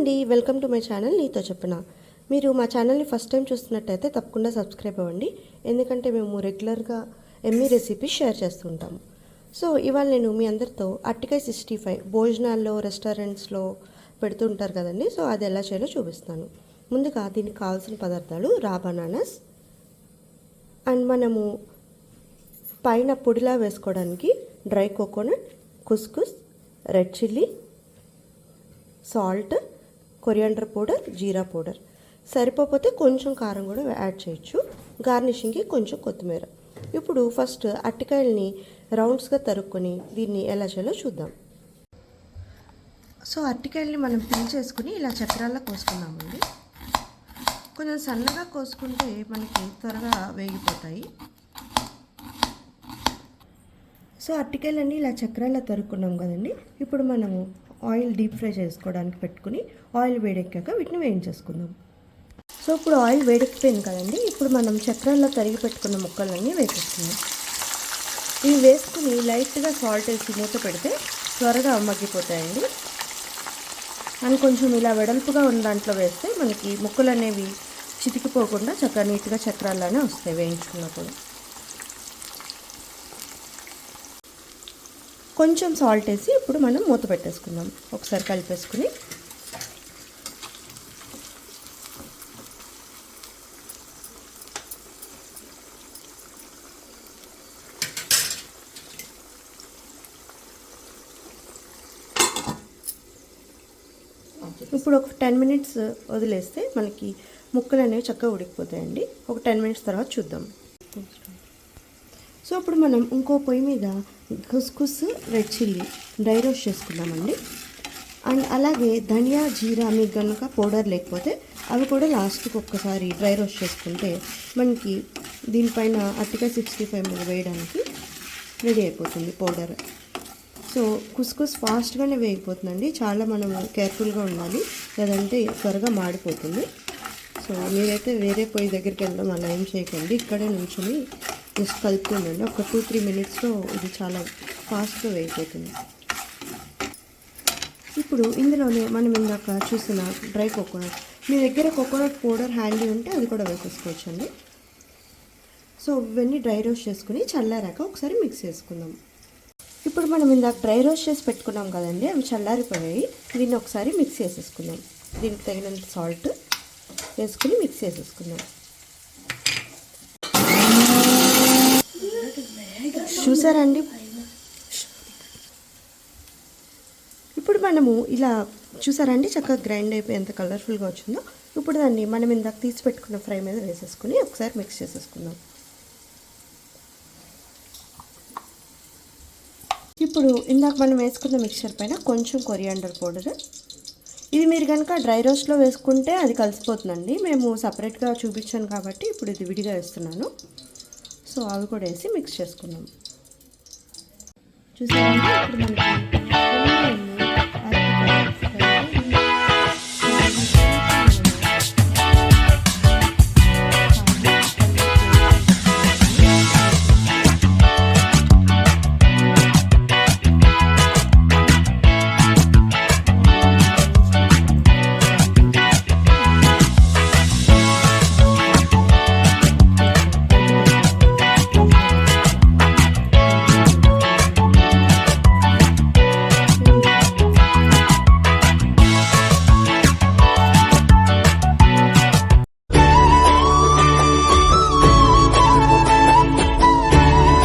అండి, welcome to my channel నీతో చెప్పిన. మీరు మా ఛానల్ని ఫస్ట్ టైం చూస్తున్నట్టయితే తప్పకుండా సబ్స్క్రైబ్ అవ్వండి, ఎందుకంటే మేము రెగ్యులర్గా ఎమ్మీ రెసిపీస్ షేర్ చేస్తుంటాము. సో ఇవాళ నేను మీ అందరితో అరటికాయ 65 భోజనాల్లో రెస్టారెంట్స్లో పెడుతుంటారు కదండి. సో అది ఎలా చేయాలో చూపిస్తాను. ముందుగా దీనికి కావాల్సిన పదార్థాలు రా బనానాస్ అండ్ మనము పైన పొడిలా వేసుకోవడానికి డ్రై కోకోనట్, కుస్కుస్, red chilli, salt, coriander powder, jeera powder. సరిపోతే కొంచెం కారం కూడా యాడ్ చేయొచ్చు. గార్నిషింగ్కి కొంచెం కొత్తిమీర. ఇప్పుడు ఫస్ట్ అరటికాయలని రౌండ్స్గా తరుక్కొని దీన్ని ఎలా చేయాలో చూద్దాం. సో అరటికాయలని మనం పీల్ చేసుకుని ఇలా చక్రాల్లో కోసుకున్నామండి. కొంచెం సన్నగా కోసుకుంటే మనకి త్వరగా వేగిపోతాయి. సో అరటికాయలన్నీ ఇలా చక్రాల్లో తరుక్కున్నాం కదండి. ఇప్పుడు మనము ఆయిల్ డీప్ ఫ్రై చేసుకోవడానికి పెట్టుకుని ఆయిల్ వేడెక్కాక వీటిని వేయించేసుకుందాం. సో ఇప్పుడు ఆయిల్ వేడెక్కిపోయింది కదండి. ఇప్పుడు మనం చక్రాల్లో తరిగి పెట్టుకున్న ముక్కలన్నీ వేసేస్తున్నాం. ఇవి వేసుకుని లైట్గా సాల్ట్ వేసి మూత పెడితే త్వరగా మగ్గిపోతాయండి. అని కొంచెం ఇలా వెడల్పుగా ఉన్న దాంట్లో వేస్తే మనకి ముక్కలు అనేవి చితికిపోకుండా చక్కగా నీట్గా చక్రాల్లానే వస్తాయి వేయించుకున్నప్పుడు. కొంచెం సాల్ట్ వేసి ఇప్పుడు మనం మూత పెట్టేసుకుందాం. ఒకసారి కలిపేసుకుని ఇప్పుడు ఒక 10 మినిట్స్ వదిలేస్తే మనకి ముక్కలు అనేవి చక్కగా ఉడికిపోతాయండి. ఒక 10 మినిట్స్ తర్వాత చూద్దాం. సో ఇప్పుడు మనం ఇంకో పొయ్యి మీద కుస్కుస్, రెడ్ చిల్లీ డ్రై రోస్ట్ చేసుకున్నామండి. అండ్ అలాగే ధనియా, జీరా మీకు కనుక పౌడర్ లేకపోతే అవి కూడా లాస్ట్కి ఒక్కసారి డ్రై రోస్ట్ చేసుకుంటే మనకి దీనిపైన అరటికాయ 65 మీద వేయడానికి రెడీ అయిపోతుంది పౌడర్. సో కుస్కుస్ ఫాస్ట్గానే వేగిపోతుందండి. చాలా మనం కేర్ఫుల్గా ఉండాలి, లేదంటే త్వరగా మాడిపోతుంది. సో మీరైతే వేరే పొయ్యి దగ్గరికి వెళ్ళడం అలా ఏం చేయకండి, ఇక్కడే నుంచుని జస్ట్ కలుపుతుందండి. ఒక 2-3 మినిట్స్లో ఇది చాలా ఫాస్ట్గా వేగిపోతుంది. ఇప్పుడు ఇందులోనే మనం ఇందాక చూసిన డ్రై కోకోనట్, మీ దగ్గర కోకోనట్ పౌడర్ హ్యాండీ ఉంటే అది కూడా వేసేసుకోవచ్చు అండి. సో ఇవన్నీ డ్రై రోస్ట్ చేసుకుని చల్లారాక ఒకసారి మిక్స్ చేసుకుందాం. ఇప్పుడు మనం ఇందాక డ్రై రోస్ట్ చేసి పెట్టుకున్నాం కదండి, అవి చల్లారిపోయాయి. దీన్ని ఒకసారి మిక్స్ చేసేసుకుందాం. దీనికి తగినంత సాల్ట్ వేసుకుని మిక్స్ చేసేసుకుందాం. చూసారండి, ఇప్పుడు మనము ఇలా చూసారండి చక్కగా గ్రైండ్ అయిపోయి ఎంత కలర్ఫుల్గా వచ్చిందో. ఇప్పుడు దాన్ని మనం ఇందాక తీసి పెట్టుకున్న ఫ్రై మీద వేసేసుకుని ఒకసారి మిక్స్ చేసేసుకుందాం. ఇప్పుడు ఇందాక మనం వేసుకున్న మిక్చర్ పైన కొంచెం కొరియాండర్ పౌడర్. ఇది మీరు కనుక డ్రై రోస్ట్లో వేసుకుంటే అది కలిసిపోతుందండి. మేము సపరేట్గా చూపించాను కాబట్టి ఇప్పుడు ఇది విడిగా వేస్తున్నాను. సో అవి కూడా వేసి మిక్స్ చేసుకున్నాం. చూసారండి, ఇప్పుడు మనకి